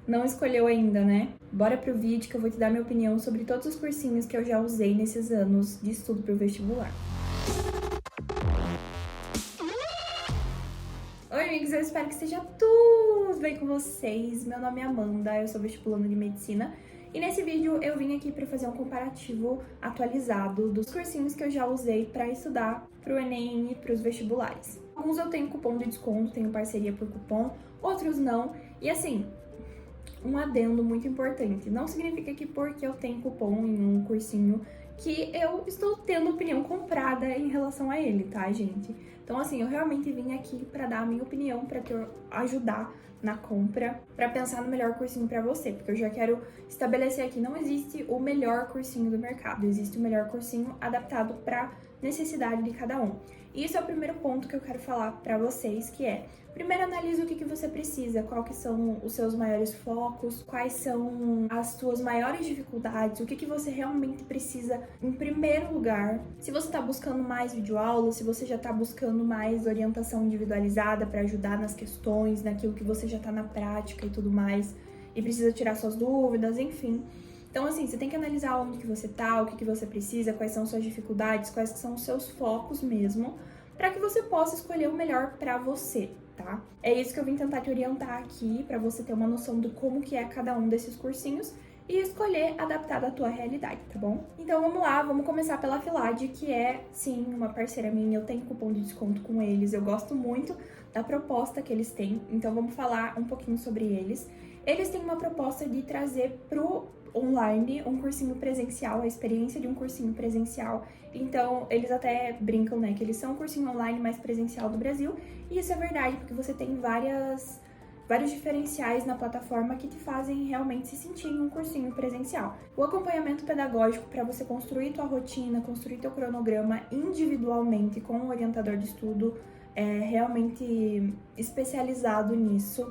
Não escolheu ainda, né? Bora pro vídeo que eu vou te dar minha opinião sobre todos os cursinhos que eu já usei nesses anos de estudo pro vestibular. Oi, amigos, eu espero que esteja tudo bem com vocês. Meu nome é Amanda, eu sou vestibulanda de medicina e nesse vídeo eu vim aqui para fazer um comparativo atualizado dos cursinhos que eu já usei para estudar pro Enem e pros vestibulares. Alguns eu tenho cupom de desconto, tenho parceria por cupom, outros não. E assim, um adendo muito importante. Não significa que porque eu tenho cupom em um cursinho que eu estou tendo opinião comprada em relação a ele, tá, gente? Então, assim, eu realmente vim aqui pra dar a minha opinião, pra te ajudar na compra, pra pensar no melhor cursinho pra você, porque eu já quero estabelecer aqui, não existe o melhor cursinho do mercado, existe o melhor cursinho adaptado pra necessidade de cada um. E isso é o primeiro ponto que eu quero falar pra vocês, que é: primeiro analise o que você precisa, quais que são os seus maiores focos, quais são as suas maiores dificuldades, o que você realmente precisa em primeiro lugar. Se você está buscando mais videoaulas, se você já está buscando mais orientação individualizada para ajudar nas questões, naquilo que você já está na prática e tudo mais, e precisa tirar suas dúvidas, enfim. Então, assim, você tem que analisar onde que você tá, o que você precisa, quais são suas dificuldades, quais são os seus focos mesmo, para que você possa escolher o melhor para você, tá? É isso que eu vim tentar te orientar aqui, para você ter uma noção de como que é cada um desses cursinhos e escolher adaptado à tua realidade, tá bom? Então vamos lá, vamos começar pela Filade, que é, sim, uma parceira minha, eu tenho cupom de desconto com eles, eu gosto muito da proposta que eles têm, então vamos falar um pouquinho sobre eles. Eles têm uma proposta de trazer pro online um cursinho presencial, a experiência de um cursinho presencial. Então, eles até brincam, né, que eles são o cursinho online mais presencial do Brasil, e isso é verdade, porque você tem vários diferenciais na plataforma que te fazem realmente se sentir em um cursinho presencial. O acompanhamento pedagógico para você construir tua rotina, construir teu cronograma individualmente com um orientador de estudo realmente especializado nisso.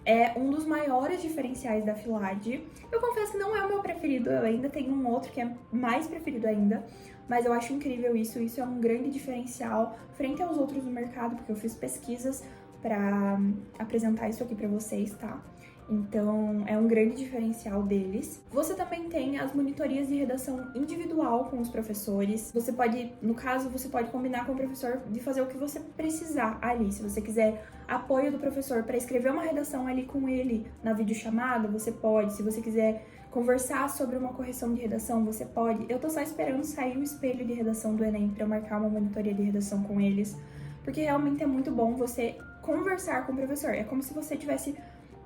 É um dos maiores diferenciais da Filade. Eu confesso que não é o meu preferido, eu ainda tenho um outro que é mais preferido ainda, mas eu acho incrível isso é um grande diferencial frente aos outros do mercado, porque eu fiz pesquisas para apresentar isso aqui para vocês, tá? Então, é um grande diferencial deles. Você também tem as monitorias de redação individual com os professores. Você pode, no caso, você pode combinar com o professor de fazer o que você precisar ali. Se você quiser apoio do professor para escrever uma redação ali com ele na videochamada, você pode. Se você quiser conversar sobre uma correção de redação, você pode. Eu tô só esperando sair o espelho de redação do Enem para eu marcar uma monitoria de redação com eles, porque realmente é muito bom você conversar com o professor. É como se você tivesse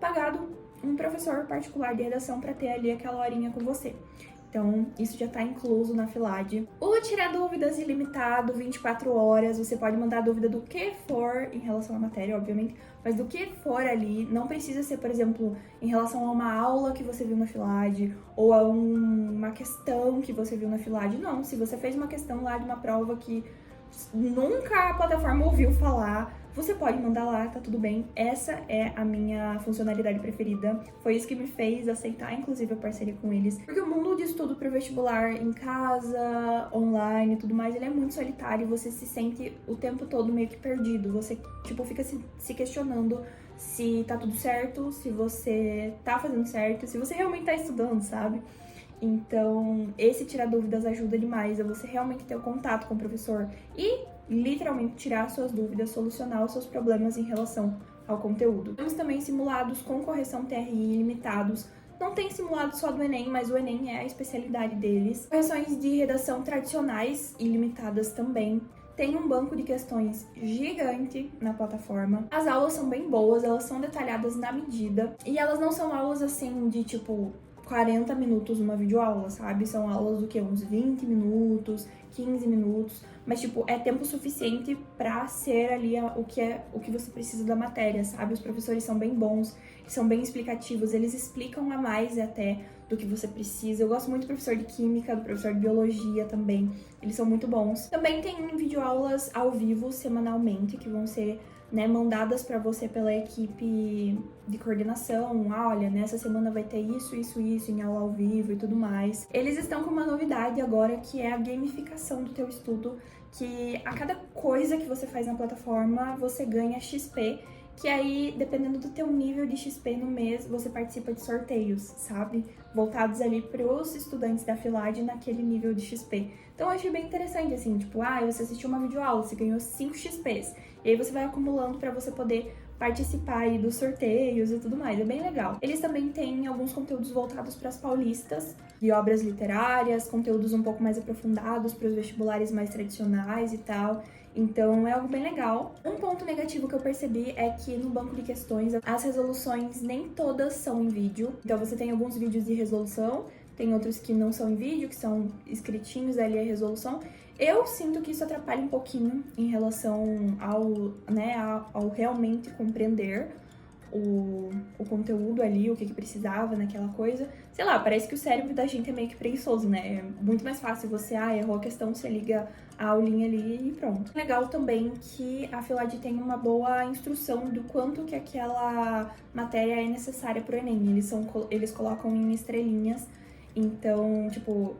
pagado um professor particular de redação para ter ali aquela horinha com você. Então, isso já tá incluso na Filade. O Tirar Dúvidas ilimitado, 24 horas. Você pode mandar dúvida do que for em relação à matéria, obviamente, mas do que for ali. Não precisa ser, por exemplo, em relação a uma aula que você viu na Filade ou a uma questão que você viu na Filade. Não, se você fez uma questão lá de uma prova que nunca a plataforma ouviu falar, você pode mandar lá, tá tudo bem. Essa é a minha funcionalidade preferida. Foi isso que me fez aceitar, inclusive, a parceria com eles. Porque o mundo de estudo pro vestibular, em casa, online e tudo mais, ele é muito solitário. Você se sente o tempo todo meio que perdido. Você, tipo, fica se questionando se tá tudo certo, se você tá fazendo certo, se você realmente tá estudando, sabe? Então, esse Tirar Dúvidas ajuda demais a você realmente ter o contato com o professor e literalmente tirar suas dúvidas, solucionar os seus problemas em relação ao conteúdo. Temos também simulados com correção TRI ilimitados. Não tem simulado só do Enem, mas o Enem é a especialidade deles. Correções de redação tradicionais ilimitadas também. Tem um banco de questões gigante na plataforma. As aulas são bem boas, elas são detalhadas na medida. E elas não são aulas assim de tipo 40 minutos uma videoaula, sabe? São aulas do que? Uns 20 minutos, 15 minutos, mas tipo, é tempo suficiente pra ser ali o que você precisa da matéria, sabe? Os professores são bem bons, são bem explicativos, eles explicam a mais até do que você precisa. Eu gosto muito do professor de química, do professor de biologia também, eles são muito bons. Também tem videoaulas ao vivo semanalmente, que vão ser mandadas para você pela equipe de coordenação. Olha, nessa semana vai ter isso em aula ao vivo e tudo mais. Eles estão com uma novidade agora, que é a gamificação do teu estudo, que a cada coisa que você faz na plataforma, você ganha XP. que aí, dependendo do teu nível de XP no mês, você participa de sorteios, sabe? Voltados ali pros estudantes da FILAD naquele nível de XP. Então eu achei bem interessante, assim, tipo, você assistiu uma videoaula, você ganhou 5 XPs, e aí você vai acumulando pra você poder participar aí dos sorteios e tudo mais, é bem legal. Eles também têm alguns conteúdos voltados para as paulistas, de obras literárias, conteúdos um pouco mais aprofundados para os vestibulares mais tradicionais e tal. Então é algo bem legal. Um ponto negativo que eu percebi é que no banco de questões as resoluções nem todas são em vídeo. Então você tem alguns vídeos de resolução, tem outros que não são em vídeo, que são escritinhos ali a resolução. Eu sinto que isso atrapalha um pouquinho em relação ao realmente compreender o conteúdo ali, o que precisava naquela coisa. Sei lá, parece que o cérebro da gente é meio que preguiçoso, né? É muito mais fácil você, errou a questão, você liga a aulinha ali e pronto. Legal também que a FILAD tem uma boa instrução do quanto que aquela matéria é necessária pro Enem. Eles colocam em estrelinhas. Então, tipo,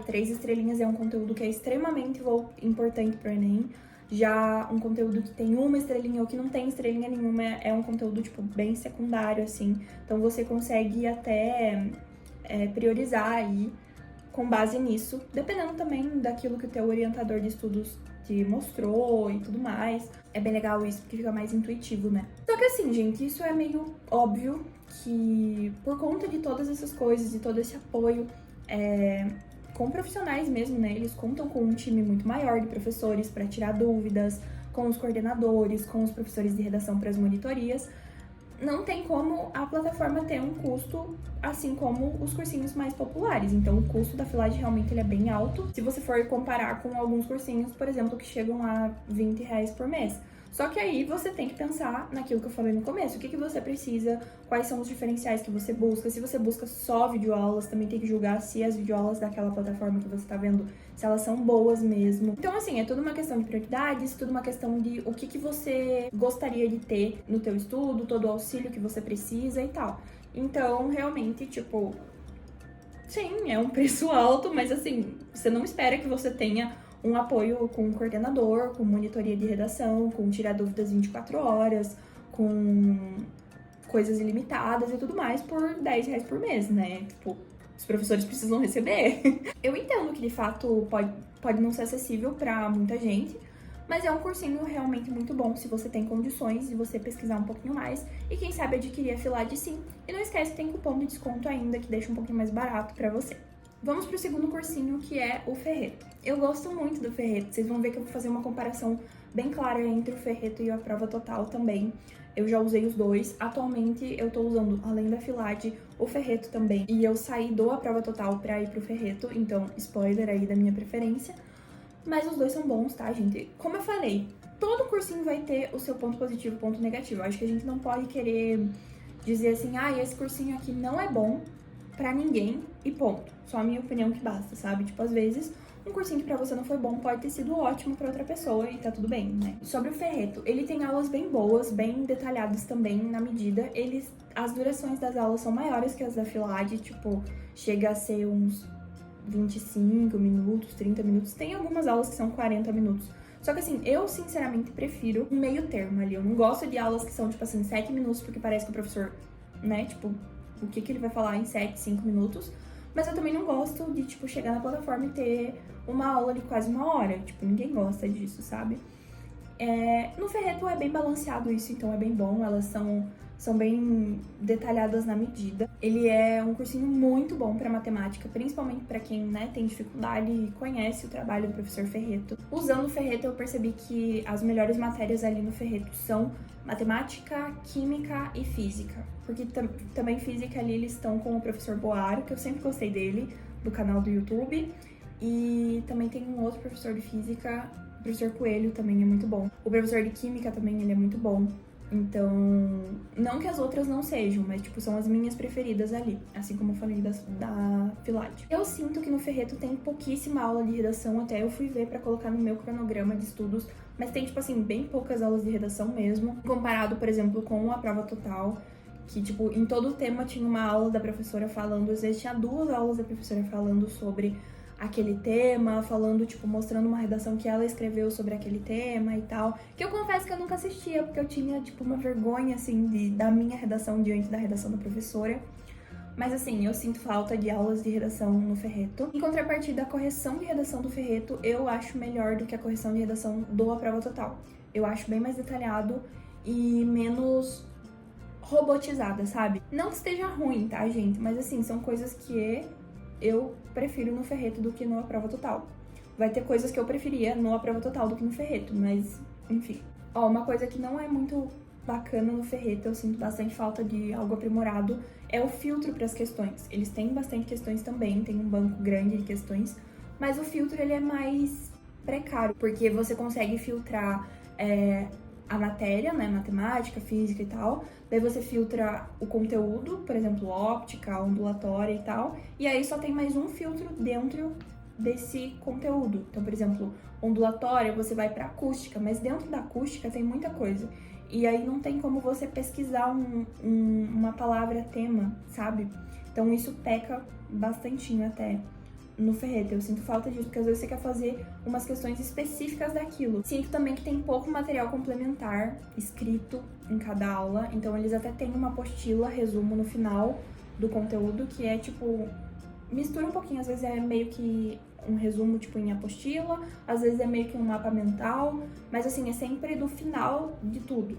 3 estrelinhas é um conteúdo que é extremamente importante pro Enem. Já um conteúdo que tem uma estrelinha ou que não tem estrelinha nenhuma é um conteúdo, tipo, bem secundário, assim. Então você consegue até priorizar aí com base nisso, dependendo também daquilo que o teu orientador de estudos te mostrou e tudo mais. É bem legal isso, porque fica mais intuitivo, né? Só que assim, gente, isso é meio óbvio que por conta de todas essas coisas e todo esse apoio, com profissionais mesmo, né? Eles contam com um time muito maior de professores para tirar dúvidas, com os coordenadores, com os professores de redação para as monitorias. Não tem como a plataforma ter um custo assim como os cursinhos mais populares. Então, o custo da FILAD realmente ele é bem alto. Se você for comparar com alguns cursinhos, por exemplo, que chegam a R$ 20 por mês. Só que aí você tem que pensar naquilo que eu falei no começo. O que você precisa, quais são os diferenciais que você busca. Se você busca só videoaulas, também tem que julgar se as videoaulas daquela plataforma que você tá vendo, se elas são boas mesmo. Então, assim, é tudo uma questão de prioridades, tudo uma questão de o que você gostaria de ter no teu estudo, todo o auxílio que você precisa e tal. Então, realmente, tipo, sim, é um preço alto, mas assim, você não espera que você tenha um apoio com o coordenador, com monitoria de redação, com tirar dúvidas 24 horas, com coisas ilimitadas e tudo mais por R$ 10 por mês, né? Tipo, os professores precisam receber. Eu entendo que, de fato, pode não ser acessível pra muita gente, mas é um cursinho realmente muito bom se você tem condições de você pesquisar um pouquinho mais e, quem sabe, adquirir a FILAD sim. E não esquece, tem cupom de desconto ainda, que deixa um pouquinho mais barato pra você. Vamos pro segundo cursinho, que é o Ferreto. Eu gosto muito do Ferreto, vocês vão ver que eu vou fazer uma comparação bem clara entre o Ferreto e a Prova Total também. Eu já usei os dois. Atualmente eu tô usando, além da FILAD, o Ferreto também. E eu saí do A Prova Total pra ir pro Ferreto, então spoiler aí da minha preferência. Mas os dois são bons, tá, gente? Como eu falei, todo cursinho vai ter o seu ponto positivo e ponto negativo. Eu acho que a gente não pode querer dizer assim, esse cursinho aqui não é bom pra ninguém e ponto. Só a minha opinião que basta, sabe? Tipo, às vezes, um cursinho que pra você não foi bom pode ter sido ótimo pra outra pessoa e tá tudo bem, né? Sobre o Ferreto, ele tem aulas bem boas, bem detalhadas também na medida. As durações das aulas são maiores que as da FILAD, tipo, chega a ser uns 25 minutos, 30 minutos. Tem algumas aulas que são 40 minutos. Só que assim, eu sinceramente prefiro um meio termo ali. Eu não gosto de aulas que são, tipo assim, 7 minutos, porque parece que o professor, né, tipo, o que ele vai falar em 7, 5 minutos. Mas eu também não gosto de, tipo, chegar na plataforma e ter uma aula de quase 1 hora. Tipo, ninguém gosta disso, sabe? No Ferreto é bem balanceado isso, então é bem bom. Elas são bem detalhadas na medida. Ele é um cursinho muito bom para matemática, principalmente para quem, né, tem dificuldade e conhece o trabalho do professor Ferreto. Usando o Ferreto, eu percebi que as melhores matérias ali no Ferreto são matemática, química e física. Porque também física ali eles estão com o professor Boaro, que eu sempre gostei dele, do canal do YouTube. E também tem um outro professor de física, o professor Coelho, também é muito bom. O professor de química também, ele é muito bom. Então, não que as outras não sejam, mas, tipo, são as minhas preferidas ali. Assim como eu falei da FILAD. Eu sinto que no Ferreto tem pouquíssima aula de redação, até eu fui ver pra colocar no meu cronograma de estudos. Mas tem, tipo assim, bem poucas aulas de redação mesmo. Comparado, por exemplo, com a Prova Total, que, tipo, em todo o tema tinha uma aula da professora falando. Às vezes tinha 2 aulas da professora falando sobre aquele tema, falando, tipo, mostrando uma redação que ela escreveu sobre aquele tema e tal. Que eu confesso que eu nunca assistia, porque eu tinha, tipo, uma vergonha, assim, da minha redação diante da redação da professora. Mas assim, eu sinto falta de aulas de redação no Ferreto. Em contrapartida, a correção de redação do Ferreto eu acho melhor do que a correção de redação do A Prova Total. Eu acho bem mais detalhado e menos robotizada, sabe? Não que esteja ruim, tá, gente? Mas assim, são coisas que eu prefiro no Ferreto do que no A Prova Total. Vai ter coisas que eu preferia no A Prova Total do que no Ferreto, mas enfim. Ó, uma coisa que não é muito bacana no Ferreto, eu sinto bastante falta de algo aprimorado, é o filtro para as questões. Eles têm bastante questões também, tem um banco grande de questões, mas o filtro ele é mais precário, porque você consegue filtrar a matéria, né, matemática, física e tal, daí você filtra o conteúdo, por exemplo, óptica, ondulatória e tal, e aí só tem mais um filtro dentro desse conteúdo. Então, por exemplo, ondulatória, você vai para acústica, mas dentro da acústica tem muita coisa. E aí não tem como você pesquisar uma palavra tema, sabe? Então isso peca bastantinho até no Ferreto. Eu sinto falta disso, porque às vezes você quer fazer umas questões específicas daquilo. Sinto também que tem pouco material complementar escrito em cada aula. Então eles até têm uma apostila, resumo no final do conteúdo, que é tipo... mistura um pouquinho, às vezes é meio que um resumo, tipo, em apostila, às vezes é meio que um mapa mental, mas assim, é sempre do final de tudo.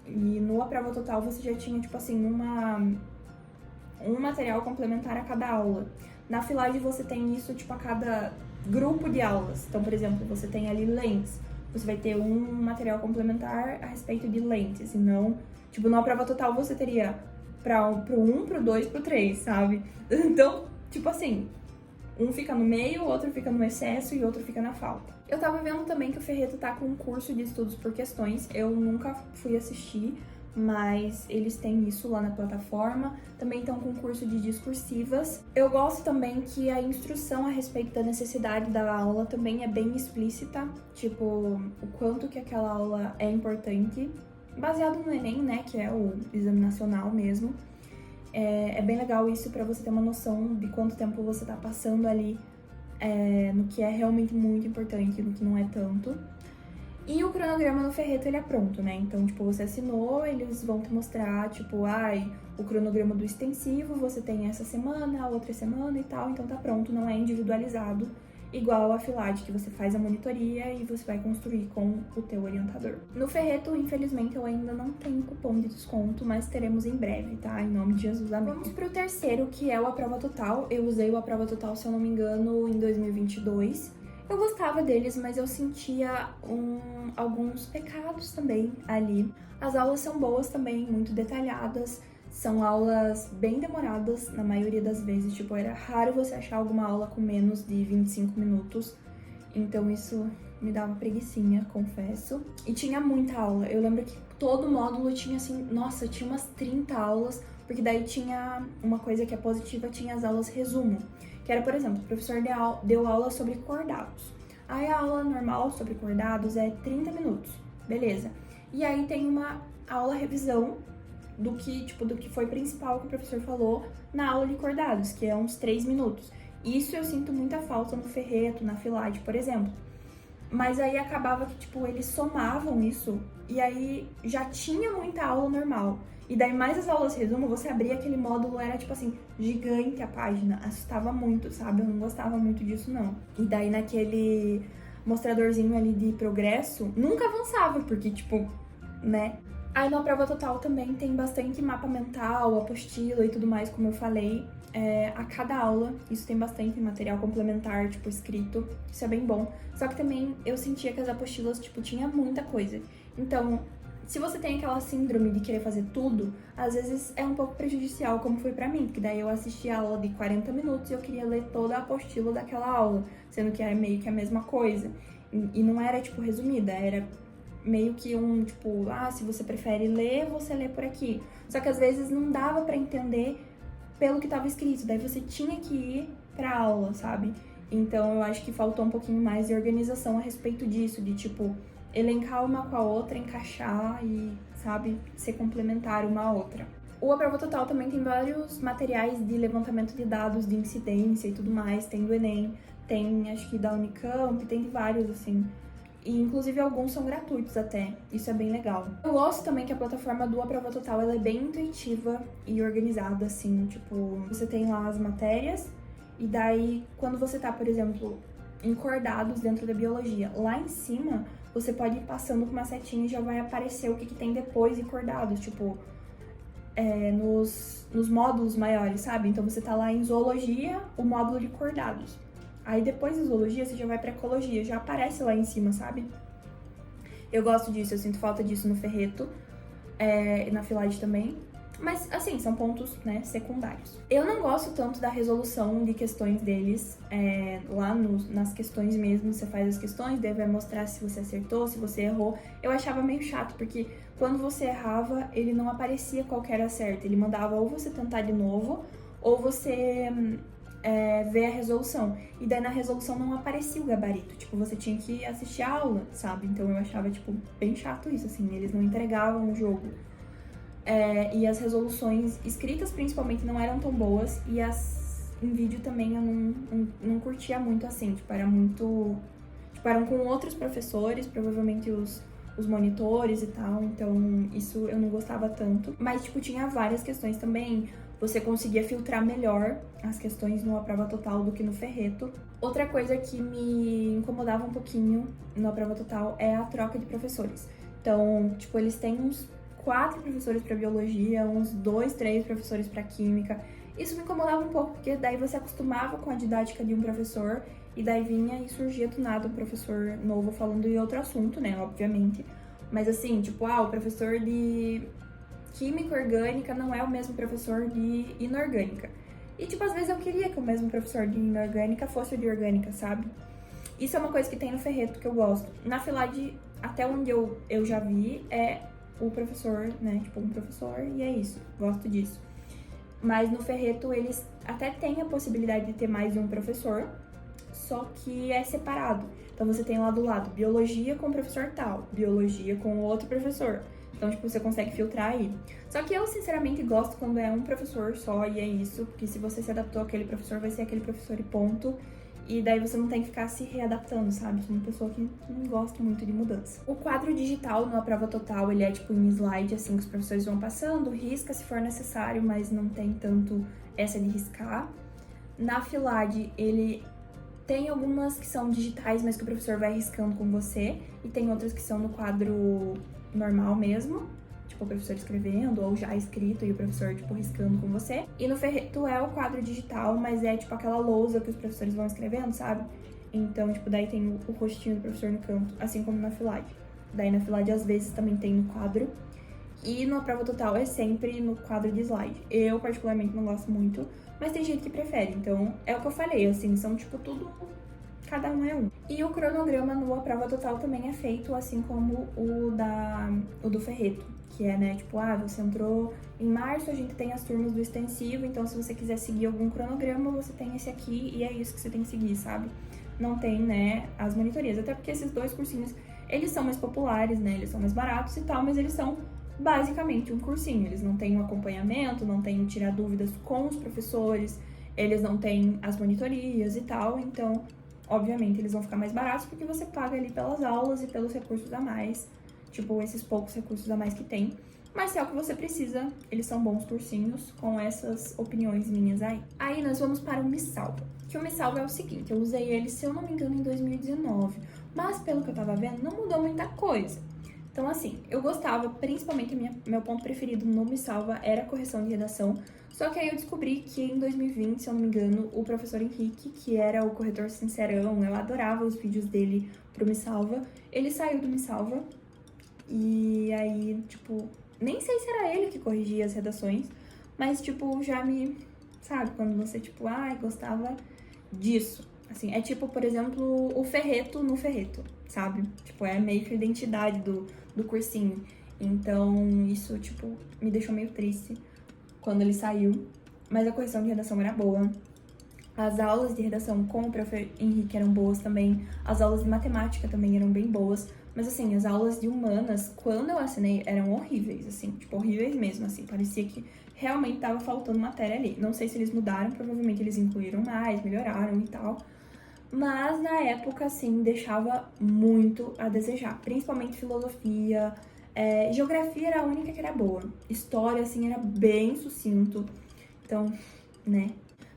E no A Prova Total você já tinha, tipo assim, um material complementar a cada aula. Na Filade você tem isso, tipo, a cada grupo de aulas. Então, por exemplo, você tem ali lentes, você vai ter um material complementar a respeito de lentes, e não, tipo, no A Prova Total você teria pro 1, pro 2, pro 3, sabe? Então, tipo assim, um fica no meio, o outro fica no excesso e o outro fica na falta. Eu tava vendo também que o Ferreto tá com um curso de estudos por questões. Eu nunca fui assistir, mas eles têm isso lá na plataforma. Também estão com um curso de discursivas. Eu gosto também que a instrução a respeito da necessidade da aula também é bem explícita. Tipo, o quanto que aquela aula é importante. Baseado no Enem, né, que é o exame nacional mesmo. É bem legal isso pra você ter uma noção de quanto tempo você tá passando ali no que é realmente muito importante e no que não é tanto. E o cronograma no Ferreto, ele é pronto, né? Então, tipo, você assinou, eles vão te mostrar, tipo, o cronograma do extensivo, você tem essa semana, a outra semana e tal, então tá pronto, não é individualizado, igual a Filade, que você faz a monitoria e você vai construir com o teu orientador. No Ferreto, infelizmente, eu ainda não tenho cupom de desconto, mas teremos em breve, tá? Em nome de Jesus, amém. Vamos pro terceiro, que é o A Prova Total. Eu usei o A Prova Total, se eu não me engano, em 2022. Eu gostava deles, mas eu sentia alguns pecados também ali. As aulas são boas também, muito detalhadas. São aulas bem demoradas, na maioria das vezes. Tipo, era raro você achar alguma aula com menos de 25 minutos. Então isso me dava preguicinha, confesso. E tinha muita aula. Eu lembro que todo módulo tinha, assim, nossa, tinha umas 30 aulas. Porque daí tinha uma coisa que é positiva, tinha as aulas resumo. Que era, por exemplo, o professor deu aula sobre cordados. Aí a aula normal sobre cordados é 30 minutos, beleza. E aí tem uma aula revisão do que foi principal que o professor falou na aula de cordados, que é uns 3 minutos. Isso eu sinto muita falta no Ferreto, na Filade, por exemplo. Mas aí acabava que, tipo, eles somavam isso e aí já tinha muita aula normal. E daí mais as aulas resumo, você abria aquele módulo, era tipo assim, gigante a página, assustava muito, sabe? Eu não gostava muito disso, não. E daí naquele mostradorzinho ali de progresso, nunca avançava, porque tipo, né? Aí na Prova Total também tem bastante mapa mental, apostila e tudo mais, como eu falei, a cada aula. Isso tem bastante material complementar, tipo, escrito, isso é bem bom. Só que também eu sentia que as apostilas, tipo, tinha muita coisa. Então, se você tem aquela síndrome de querer fazer tudo, às vezes é um pouco prejudicial, como foi pra mim, porque daí eu assisti a aula de 40 minutos e eu queria ler toda a apostila daquela aula, sendo que é meio que a mesma coisa. E não era, tipo, resumida, era meio que tipo, se você prefere ler, você lê por aqui. Só que às vezes não dava pra entender pelo que tava escrito, daí você tinha que ir pra aula, sabe? Então eu acho que faltou um pouquinho mais de organização a respeito disso, de tipo, elencar uma com a outra, encaixar e, sabe, ser complementar uma à outra. O A Prova Total também tem vários materiais de levantamento de dados de incidência e tudo mais. Tem do Enem, tem acho que da Unicamp, tem de vários, assim. E inclusive alguns são gratuitos até, isso é bem legal. Eu gosto também que a plataforma do A Prova Total ela é bem intuitiva e organizada, assim, tipo, você tem lá as matérias, e daí quando você tá, por exemplo, em cordados dentro da biologia, lá em cima você pode ir passando com uma setinha e já vai aparecer o que tem depois em cordados, tipo, nos módulos maiores, sabe? Então você tá lá em zoologia, o módulo de cordados. Aí depois de zoologia você já vai pra ecologia, já aparece lá em cima, sabe? Eu gosto disso, eu sinto falta disso no Ferreto, e na Filade também. Mas, assim, são pontos, né, secundários. Eu não gosto tanto da resolução de questões deles. Lá nas questões mesmo, você faz as questões, daí vai mostrar se você acertou, se você errou. Eu achava meio chato, porque quando você errava, ele não aparecia qual que era certo. Ele mandava ou você tentar de novo, ou você ver a resolução. E daí na resolução não aparecia o gabarito. Tipo, você tinha que assistir a aula, sabe? Então eu achava, tipo, bem chato isso, assim. Eles não entregavam o jogo. E as resoluções escritas, principalmente, não eram tão boas. E as em vídeo também eu não curtia muito, assim. Tipo, era muito... Tipo, eram com outros professores, provavelmente os monitores e tal. Então, isso eu não gostava tanto. Mas, tipo, tinha várias questões também. Você conseguia filtrar melhor as questões no A Prova Total do que no Ferreto. Outra coisa que me incomodava um pouquinho no A Prova Total é a troca de professores. Então, tipo, eles têm uns 4 professores para biologia, uns 2, 3 professores para química. Isso me incomodava um pouco, porque daí você acostumava com a didática de um professor e daí vinha e surgia do nada um professor novo falando de outro assunto, né, obviamente. Mas assim, tipo, o professor de química orgânica não é o mesmo professor de inorgânica. E, tipo, às vezes eu queria que o mesmo professor de inorgânica fosse o de orgânica, sabe? Isso é uma coisa que tem no Ferreto que eu gosto. Na Filade, até onde eu já vi, é o professor, né? Tipo, um professor e é isso. Gosto disso. Mas no Ferreto, eles até têm a possibilidade de ter mais de um professor, só que é separado. Então, você tem lá do lado biologia com o professor tal, biologia com outro professor. Então, tipo, você consegue filtrar aí. Só que eu, sinceramente, gosto quando é um professor só e é isso. Porque se você se adaptou àquele professor, vai ser aquele professor e ponto. E daí você não tem que ficar se readaptando, sabe? Sou uma pessoa que não gosta muito de mudança. O quadro digital no A Prova Total, ele é tipo em slide, assim, que os professores vão passando. Risca se for necessário, mas não tem tanto essa de riscar. Na Filade, ele tem algumas que são digitais, mas que o professor vai riscando com você. E tem outras que são no quadro normal mesmo, tipo o professor escrevendo ou já escrito e o professor, tipo, riscando com você. E no Ferreto é o quadro digital, mas é tipo aquela lousa que os professores vão escrevendo, sabe? Então, tipo, daí tem o rostinho do professor no canto, assim como na Filade. Daí na Filade às vezes também tem no quadro. E no A Prova Total é sempre no quadro de slide. Eu particularmente não gosto muito, mas tem gente que prefere. Então, é o que eu falei, assim, são tipo tudo... Cada um é um. E o cronograma no A Prova Total também é feito assim como o do Ferreto, que é, né, tipo, você entrou em março, a gente tem as turmas do extensivo, então se você quiser seguir algum cronograma, você tem esse aqui e é isso que você tem que seguir, sabe? Não tem, né, as monitorias, até porque esses 2 cursinhos, eles são mais populares, né, eles são mais baratos e tal, mas eles são basicamente um cursinho, eles não têm um acompanhamento, não têm tirar dúvidas com os professores, eles não têm as monitorias e tal, então... Obviamente, eles vão ficar mais baratos porque você paga ali pelas aulas e pelos recursos a mais. Tipo, esses poucos recursos a mais que tem. Mas se é o que você precisa, eles são bons cursinhos com essas opiniões minhas aí. Aí nós vamos para o Me Salva. Que o Me Salva é o seguinte, eu usei ele, se eu não me engano, em 2019. Mas, pelo que eu tava vendo, não mudou muita coisa. Então, assim, eu gostava, principalmente, meu ponto preferido no Me Salva era a correção de redação. Só que aí eu descobri que em 2020, se eu não me engano, o professor Henrique, que era o corretor sincerão, eu adorava os vídeos dele pro Me Salva, ele saiu do Me Salva. E aí, tipo, nem sei se era ele que corrigia as redações, mas, tipo, já me... Sabe, quando você, tipo, gostava disso. Assim, é tipo, por exemplo, o Ferreto no Ferreto, sabe? Tipo, é meio que a identidade do cursinho. Então, isso, tipo, me deixou meio triste quando ele saiu. Mas a correção de redação era boa. As aulas de redação com o professor Henrique eram boas também. As aulas de matemática também eram bem boas. Mas, assim, as aulas de humanas, quando eu assinei, eram horríveis, assim. Tipo, horríveis mesmo, assim. Parecia que realmente tava faltando matéria ali. Não sei se eles mudaram, provavelmente eles incluíram mais, melhoraram e tal. Mas na época, assim, deixava muito a desejar. Principalmente filosofia, geografia era a única que era boa. História, assim, era bem sucinto. Então, né?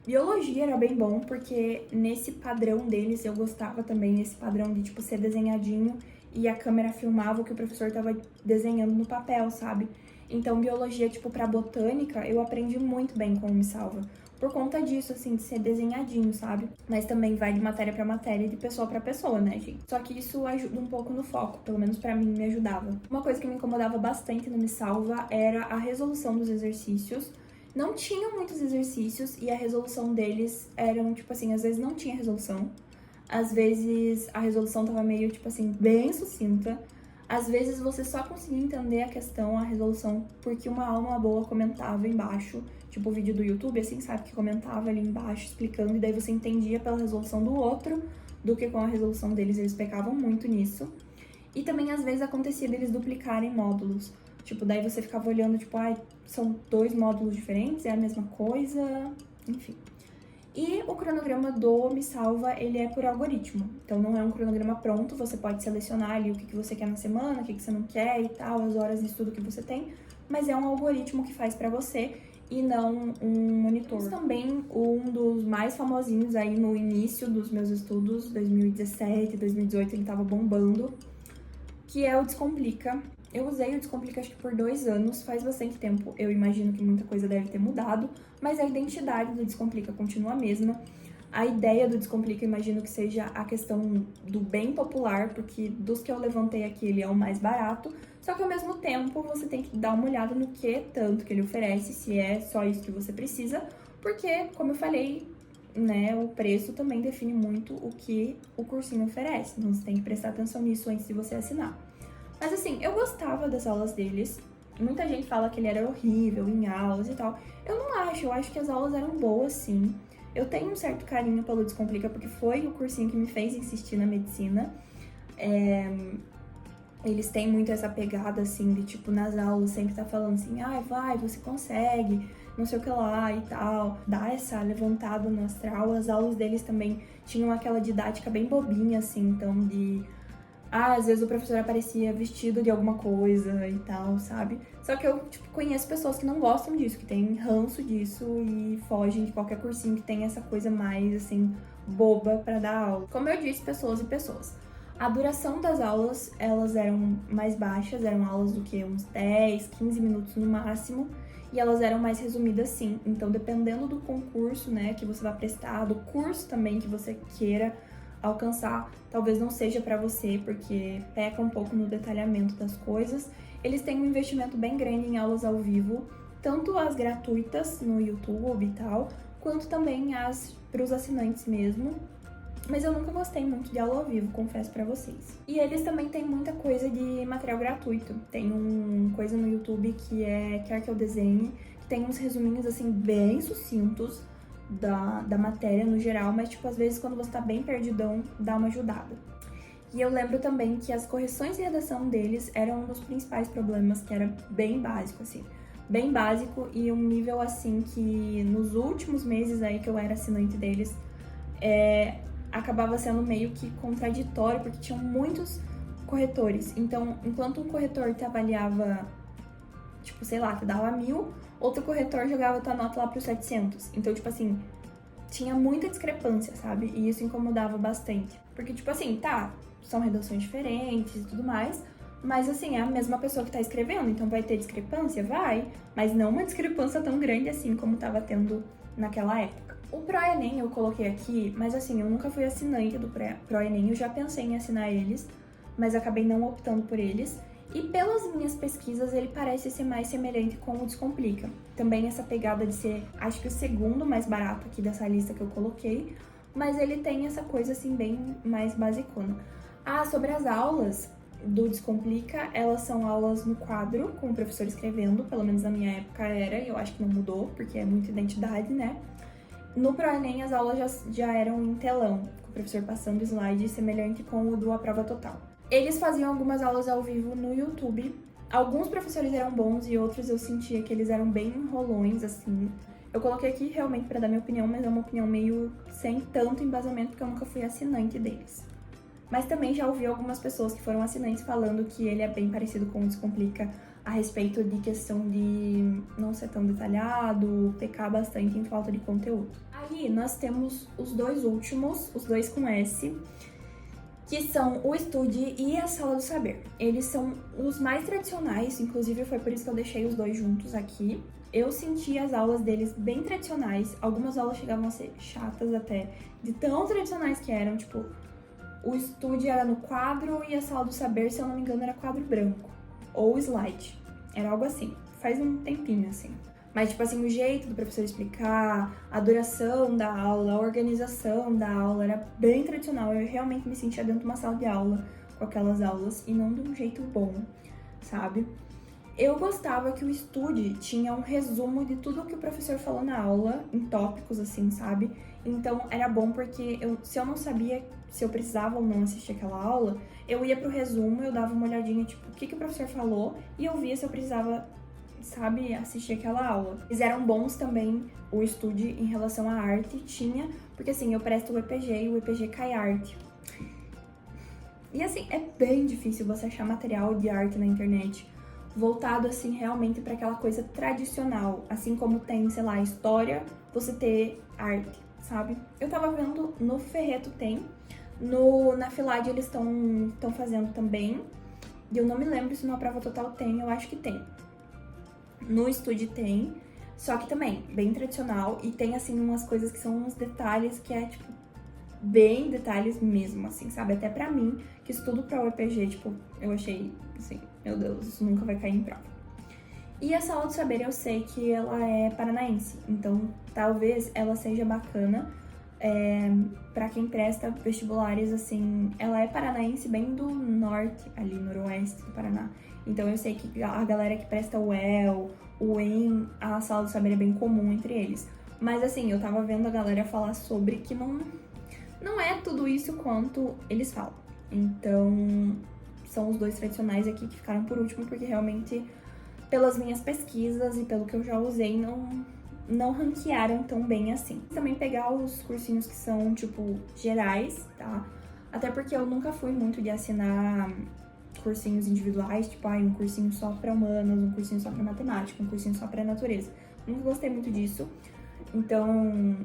Biologia era bem bom, porque nesse padrão deles eu gostava também, esse padrão de, tipo, ser desenhadinho e a câmera filmava o que o professor tava desenhando no papel, sabe? Então, biologia, tipo, pra botânica, eu aprendi muito bem com o Me Salva. Por conta disso, assim, de ser desenhadinho, sabe? Mas também vai de matéria pra matéria e de pessoa pra pessoa, né, gente? Só que isso ajuda um pouco no foco, pelo menos pra mim me ajudava. Uma coisa que me incomodava bastante no Me Salva era a resolução dos exercícios. Não tinham muitos exercícios e a resolução deles eram, tipo assim, às vezes não tinha resolução. Às vezes a resolução tava meio, tipo assim, bem sucinta. Às vezes você só conseguia entender a questão, a resolução, porque uma alma boa comentava embaixo, tipo o vídeo do YouTube, assim, sabe? Que comentava ali embaixo, explicando, e daí você entendia pela resolução do outro, do que com a resolução deles, eles pecavam muito nisso. E também, às vezes, acontecia deles duplicarem módulos. Tipo, daí você ficava olhando, tipo, ai, são 2 módulos diferentes, é a mesma coisa, enfim. E o cronograma do Me Salva, ele é por algoritmo. Então, não é um cronograma pronto, você pode selecionar ali o que você quer na semana, o que você não quer e tal, as horas de estudo que você tem, mas é um algoritmo que faz pra você e não um monitor. Mas também um dos mais famosinhos aí no início dos meus estudos, 2017, 2018, ele tava bombando, que é o Descomplica. Eu usei o Descomplica acho que por 2 anos, faz bastante tempo. Eu imagino que muita coisa deve ter mudado, mas a identidade do Descomplica continua a mesma. A ideia do Descomplica, imagino que seja a questão do bem popular, porque dos que eu levantei aqui, ele é o mais barato. Só que ao mesmo tempo, você tem que dar uma olhada no que tanto que ele oferece, se é só isso que você precisa, porque, como eu falei, né, o preço também define muito o que o cursinho oferece. Então você tem que prestar atenção nisso antes de você assinar. Mas assim, eu gostava das aulas deles. Muita gente fala que ele era horrível em aulas e tal. Eu não acho, eu acho que as aulas eram boas, sim. Eu tenho um certo carinho pelo Descomplica, porque foi o cursinho que me fez insistir na medicina. Eles têm muito essa pegada, assim, de tipo, nas aulas, sempre tá falando assim, ai, vai, você consegue, não sei o que lá e tal. Dá essa levantada no astral. As aulas deles também tinham aquela didática bem bobinha, assim, então de... às vezes o professor aparecia vestido de alguma coisa e tal, sabe? Só que eu, tipo, conheço pessoas que não gostam disso, que têm ranço disso e fogem de qualquer cursinho que tem essa coisa mais, assim, boba pra dar aula. Como eu disse, pessoas e pessoas. A duração das aulas, elas eram mais baixas, eram aulas do que uns 10, 15 minutos no máximo, e elas eram mais resumidas sim. Então, dependendo do concurso, né, que você vai prestar, do curso também que você queira alcançar, talvez não seja pra você, porque peca um pouco no detalhamento das coisas. Eles têm um investimento bem grande em aulas ao vivo, tanto as gratuitas no YouTube e tal, quanto também as para os assinantes mesmo. Mas eu nunca gostei muito de aula ao vivo, confesso pra vocês. E eles também têm muita coisa de material gratuito. Tem uma coisa no YouTube que é Quer Que Eu Desenhe, que tem uns resuminhos, assim, bem sucintos da matéria no geral, mas, tipo, às vezes quando você tá bem perdidão, dá uma ajudada. E eu lembro também que as correções de redação deles eram um dos principais problemas, que era bem básico, assim. Bem básico e um nível, assim, que nos últimos meses aí que eu era assinante deles, acabava sendo meio que contraditório, porque tinham muitos corretores. Então, enquanto um corretor te avaliava, tipo, sei lá, te dava 1000, outro corretor jogava tua nota lá pros 700. Então, tipo assim, tinha muita discrepância, sabe? E isso incomodava bastante. Porque, tipo assim, tá, são redações diferentes e tudo mais, mas assim, é a mesma pessoa que tá escrevendo, então vai ter discrepância? Vai, mas não uma discrepância tão grande assim como tava tendo naquela época. O ProEnem eu coloquei aqui, mas assim, eu nunca fui assinante do ProEnem, eu já pensei em assinar eles, mas acabei não optando por eles. E pelas minhas pesquisas, ele parece ser mais semelhante com o Descomplica. Também essa pegada de ser, acho que o segundo mais barato aqui dessa lista que eu coloquei, mas ele tem essa coisa assim bem mais basicona. Ah, sobre as aulas do Descomplica, elas são aulas no quadro, com o professor escrevendo, pelo menos na minha época era, e eu acho que não mudou, porque é muita identidade, né? No ProEnem, as aulas já eram em telão, com o professor passando slide, semelhante com o do A Prova Total. Eles faziam algumas aulas ao vivo no YouTube, Alguns professores eram bons e outros eu sentia que eles eram bem enrolões, assim. Eu coloquei aqui realmente pra dar minha opinião, mas é uma opinião meio sem tanto embasamento, porque eu nunca fui assinante deles. Mas também já ouvi algumas pessoas que foram assinantes falando que ele é bem parecido com o Descomplica a respeito de questão de não ser tão detalhado, pecar bastante em falta de conteúdo. Aí nós temos os dois últimos, os dois com S, que são o Estude e a Sala do Saber. Eles são os mais tradicionais, inclusive foi por isso que eu deixei os dois juntos aqui. Eu senti as aulas deles bem tradicionais, algumas aulas chegavam a ser chatas até, de tão tradicionais que eram, tipo, o Estude era no quadro e a Sala do Saber, se eu não me engano, era quadro branco, ou slide, era algo assim, faz um tempinho assim. Mas, tipo assim, o jeito do professor explicar, a duração da aula, a organização da aula era bem tradicional. Eu realmente me sentia dentro de uma sala de aula com aquelas aulas e não de um jeito bom, sabe? Eu gostava que o Estude tinha um resumo de tudo o que o professor falou na aula, em tópicos, assim, sabe? Então, era bom porque se eu não sabia se eu precisava ou não assistir aquela aula, eu ia pro resumo, eu dava uma olhadinha, tipo, o que o professor falou, e eu via se eu precisava, sabe, assistir aquela aula. Eles eram bons também, o Estude, em relação à arte, tinha, porque assim, eu presto o EPG e o EPG cai arte. E assim, é bem difícil você achar material de arte na internet voltado assim realmente para aquela coisa tradicional, assim como tem, sei lá, história, você ter arte, sabe? Eu tava vendo no Ferreto tem, na Filade eles estão fazendo também, e eu não me lembro se na Prova Total tem, eu acho que tem. No Estude tem, só que também bem tradicional e tem assim umas coisas que são uns detalhes que é tipo bem detalhes mesmo, assim, sabe? Até pra mim, que estudo pra UEPG, tipo, eu achei assim, meu Deus, isso nunca vai cair em prova. E a Sala do Saber eu sei que ela é paranaense, então talvez ela seja bacana pra quem presta vestibulares, assim, ela é paranaense bem do norte, ali, noroeste do Paraná. Então eu sei que a galera que presta o UEL, o EM, a Sala do Saber é bem comum entre eles. Mas assim, eu tava vendo a galera falar sobre que não é tudo isso quanto eles falam. Então, são os dois tradicionais aqui que ficaram por último, porque realmente, pelas minhas pesquisas e pelo que eu já usei, não ranquearam tão bem assim. Também pegar os cursinhos que são, tipo, gerais, tá? Até porque eu nunca fui muito de assinar cursinhos individuais, tipo, um cursinho só pra humanas, um cursinho só pra matemática, um cursinho só pra natureza. Nunca gostei muito disso. Então,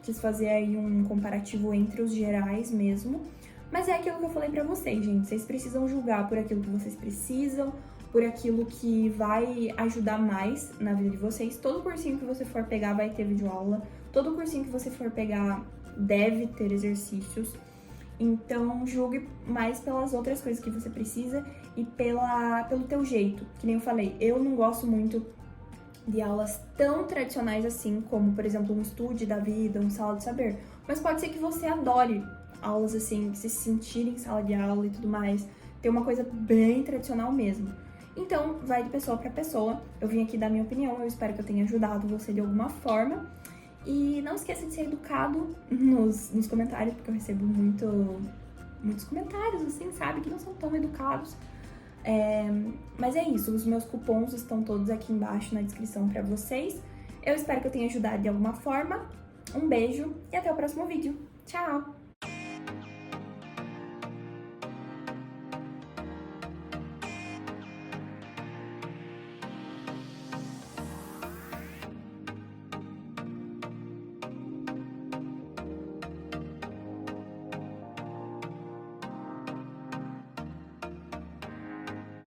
quis fazer aí um comparativo entre os gerais mesmo. Mas é aquilo que eu falei pra vocês, gente. Vocês precisam julgar por aquilo que vocês precisam, por aquilo que vai ajudar mais na vida de vocês. Todo cursinho que você for pegar vai ter videoaula. Todo cursinho que você for pegar deve ter exercícios. Então, julgue mais pelas outras coisas que você precisa e pelo teu jeito. Que nem eu falei, eu não gosto muito de aulas tão tradicionais assim, como, por exemplo, um Estude da vida, um Sala do Saber. Mas pode ser que você adore aulas assim, que se sentirem em sala de aula e tudo mais. Tem uma coisa bem tradicional mesmo. Então, vai de pessoa para pessoa. Eu vim aqui dar minha opinião, eu espero que eu tenha ajudado você de alguma forma. E não esqueça de ser educado nos comentários, porque eu recebo muitos comentários, assim, sabe, que não são tão educados. Mas é isso, os meus cupons estão todos aqui embaixo na descrição pra vocês. Eu espero que eu tenha ajudado de alguma forma. Um beijo e até o próximo vídeo. Tchau!